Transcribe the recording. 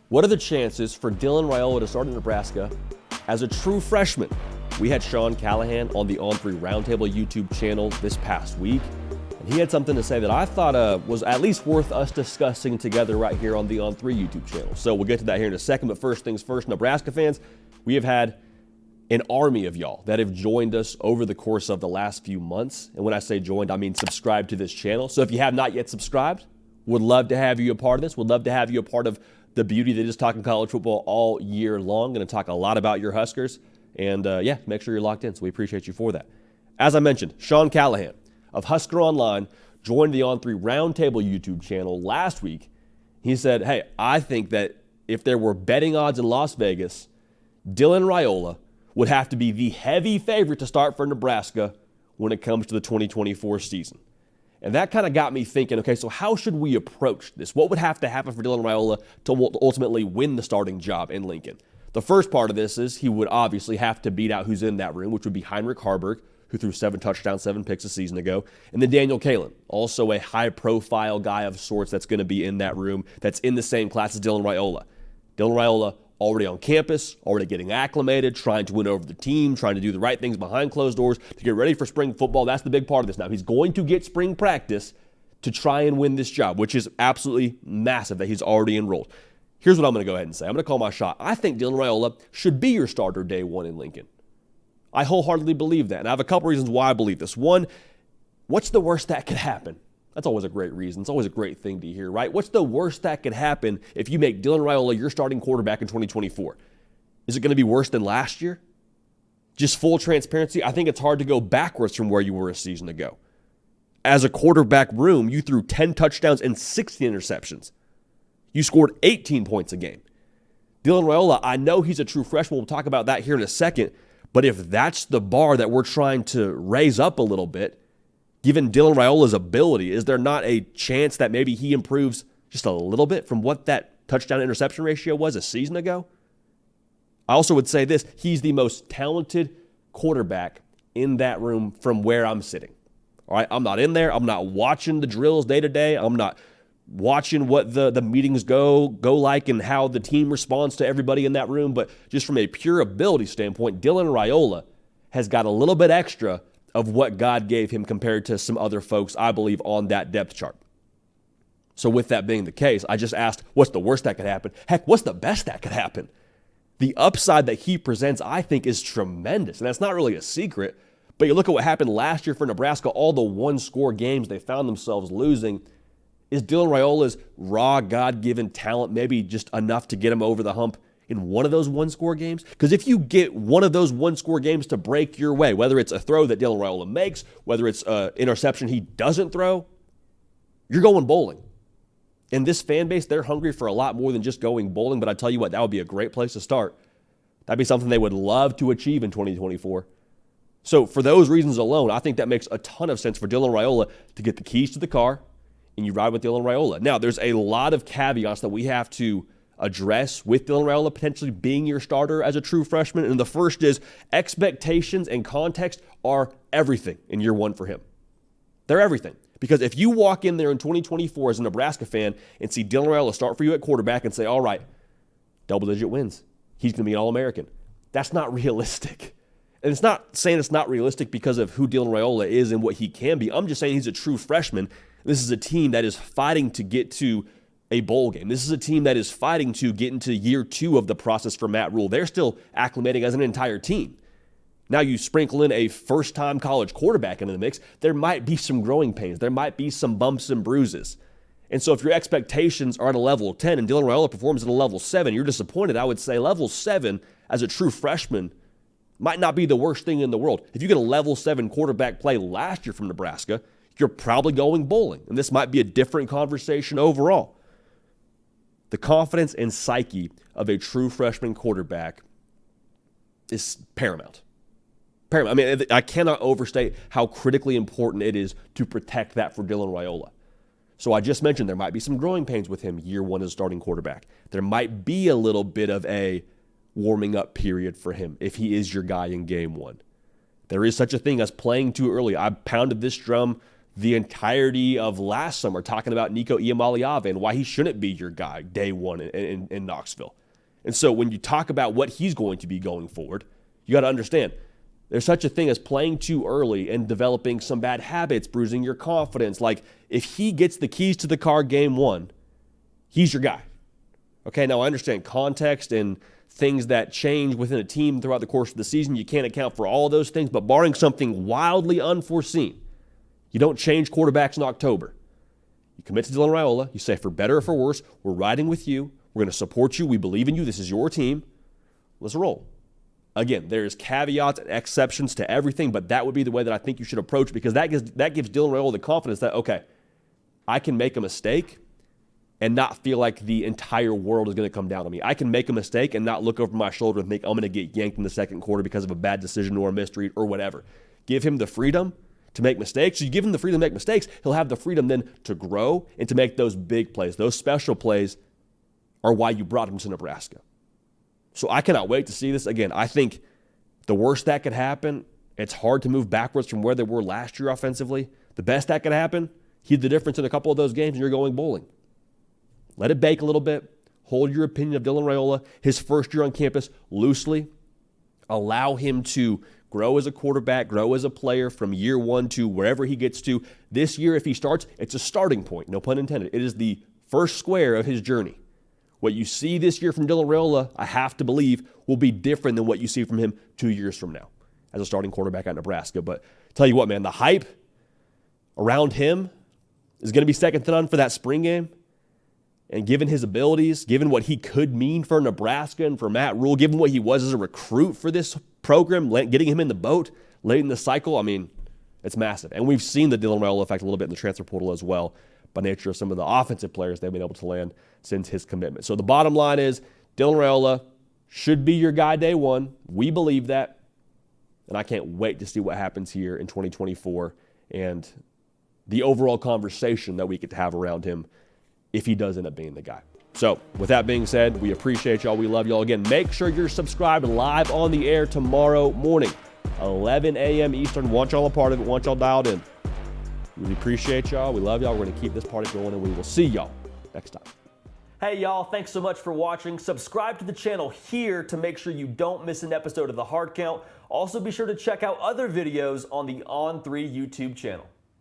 What are the chances for Dylan Raiola to start in Nebraska as a true freshman? We had Sean Callahan on the On3 Roundtable YouTube channel this past week, and he had something to say that I thought was at least worth us discussing together right here on the On3 YouTube channel. So we'll get to that here in a second, but first things first, Nebraska fans, we have had an army of y'all that have joined us over the course of the last few months. And when I say joined, I mean subscribed to this channel. So if you have not yet subscribed, would love to have you a part of this. Would love to have you a part of the beauty that is talking college football all year long. Going to talk a lot about your Huskers. And yeah, make sure you're locked in. So we appreciate you for that. As I mentioned, Sean Callahan of Husker Online joined the On3 Roundtable YouTube channel last week. He said, hey, I think that if there were betting odds in Las Vegas, Dylan Raiola would have to be the heavy favorite to start for Nebraska when it comes to the 2024 season. And that kind of got me thinking, okay, so how should we approach this? What would have to happen for Dylan Raiola to ultimately win the starting job in Lincoln? The first part of this is he would obviously have to beat out who's in that room, which would be Heinrich Haarberg, who threw 7 touchdowns, 7 picks a season ago, and then Daniel Kalen, also a high-profile guy of sorts that's going to be in that room that's in the same class as Dylan Raiola. Dylan Raiola already on campus, already getting acclimated, trying to win over the team, trying to do the right things behind closed doors to get ready for spring football. That's the big part of this now. He's going to get spring practice to try and win this job, which is absolutely massive that he's already enrolled. Here's what I'm going to go ahead and say. I'm going to call my shot. I think Dylan Raiola should be your starter day one in Lincoln. I wholeheartedly believe that, and I have a couple reasons why I believe this. One, what's the worst that could happen? That's always a great reason. It's always a great thing to hear, right? What's the worst that could happen if you make Dylan Raiola your starting quarterback in 2024? Is it going to be worse than last year? Just full transparency, I think it's hard to go backwards from where you were a season ago. As a quarterback room, you threw 10 touchdowns and 16 interceptions. You scored 18 points a game. Dylan Raiola, I know he's a true freshman. We'll talk about that here in a second. But if that's the bar that we're trying to raise up a little bit, given Dylan Raiola's ability, is there not a chance that maybe he improves just a little bit from what that touchdown-interception ratio was a season ago? I also would say this, he's the most talented quarterback in that room from where I'm sitting. All right, I'm not in there. I'm not watching the drills day to day. I'm not watching what the meetings go like and how the team responds to everybody in that room. But just from a pure ability standpoint, Dylan Raiola has got a little bit extra of what God gave him compared to some other folks, I believe, on that depth chart. So with that being the case, I just asked, what's the worst that could happen? Heck, what's the best that could happen? The upside that he presents, I think, is tremendous. And that's not really a secret. But you look at what happened last year for Nebraska, all the one-score games they found themselves losing. Is Dylan Raiola's raw, God-given talent maybe just enough to get him over the hump in one of those one-score games? Because if you get one of those one-score games to break your way, whether it's a throw that Dylan Raiola makes, whether it's an interception he doesn't throw, you're going bowling. And this fan base, they're hungry for a lot more than just going bowling, but I tell you what, that would be a great place to start. That'd be something they would love to achieve in 2024. So for those reasons alone, I think that makes a ton of sense for Dylan Raiola to get the keys to the car and you ride with Dylan Raiola. Now, there's a lot of caveats that we have to address with Dylan Raiola potentially being your starter as a true freshman. And the first is expectations and context are everything in year one for him. They're everything. Because if you walk in there in 2024 as a Nebraska fan and see Dylan Raiola start for you at quarterback and say, all right, double-digit wins, he's going to be an All-American. That's not realistic. And it's not saying it's not realistic because of who Dylan Raiola is and what he can be. I'm just saying he's a true freshman. This is a team that is fighting to get to a bowl game. This is a team that is fighting to get into year 2 of the process for Matt Rule. They're still acclimating as an entire team. Now you sprinkle in a first-time college quarterback into the mix, there might be some growing pains. There might be some bumps and bruises. And so if your expectations are at a level 10 and Dylan Raiola performs at a level 7, you're disappointed. I would say level 7 as a true freshman might not be the worst thing in the world. If you get a level 7 quarterback play last year from Nebraska, you're probably going bowling. And this might be a different conversation overall. The confidence and psyche of a true freshman quarterback is paramount. I mean, I cannot overstate how critically important it is to protect that for Dylan Raiola. So I just mentioned there might be some growing pains with him year one as starting quarterback. There might be a little bit of a warming up period for him if he is your guy in game one. There is such a thing as playing too early. I pounded this drum the entirety of last summer talking about Nico Iamaleava and why he shouldn't be your guy day one in Knoxville. And so when you talk about what he's going to be going forward, you got to understand there's such a thing as playing too early and developing some bad habits, bruising your confidence. Like, if he gets the keys to the car game one, he's your guy. Okay, now I understand context and things that change within a team throughout the course of the season. You can't account for all of those things, but barring something wildly unforeseen, you don't change quarterbacks in October. You commit to Dylan Raiola. You say, for better or for worse, we're riding with you. We're going to support you. We believe in you. This is your team. Let's roll. Again, there's caveats and exceptions to everything, but that would be the way that I think you should approach, because that gives Dylan Raiola the confidence that, okay, I can make a mistake and not feel like the entire world is going to come down on me. I can make a mistake and not look over my shoulder and think I'm going to get yanked in the second quarter because of a bad decision or a misread or whatever. Give him the freedom to make mistakes. So you give him the freedom to make mistakes, he'll have the freedom then to grow and to make those big plays. Those special plays are why you brought him to Nebraska. So I cannot wait to see this. Again, I think the worst that could happen, it's hard to move backwards from where they were last year offensively. The best that could happen, he's the difference in a couple of those games and you're going bowling. Let it bake a little bit. Hold your opinion of Dylan Raiola, his first year on campus, loosely. Allow him to grow as a quarterback, grow as a player from year one to wherever he gets to. This year, if he starts, it's a starting point, no pun intended. It is the first square of his journey. What you see this year from Dylan Raiola, I have to believe, will be different than what you see from him 2 years from now as a starting quarterback at Nebraska. But tell you what, man, the hype around him is going to be second to none for that spring game. And given his abilities, given what he could mean for Nebraska and for Matt Rule, given what he was as a recruit for this program, getting him in the boat late in the cycle, I mean, it's massive. And we've seen the Dylan Raiola effect a little bit in the transfer portal as well, by nature of some of the offensive players they've been able to land since his commitment. So the bottom line is Dylan Raiola should be your guy day one. We believe that. And I can't wait to see what happens here in 2024 and the overall conversation that we get to have around him if he does end up being the guy. So with that being said, we appreciate y'all. We love y'all. Again, make sure you're subscribed live on the air tomorrow morning, 11 a.m. Eastern. Want y'all a part of it. Want y'all dialed in. Really appreciate y'all. We love y'all. We're going to keep this party going, and we will see y'all next time. Hey, y'all. Thanks so much for watching. Subscribe to the channel here to make sure you don't miss an episode of The Hard Count. Also, be sure to check out other videos on the On3 YouTube channel.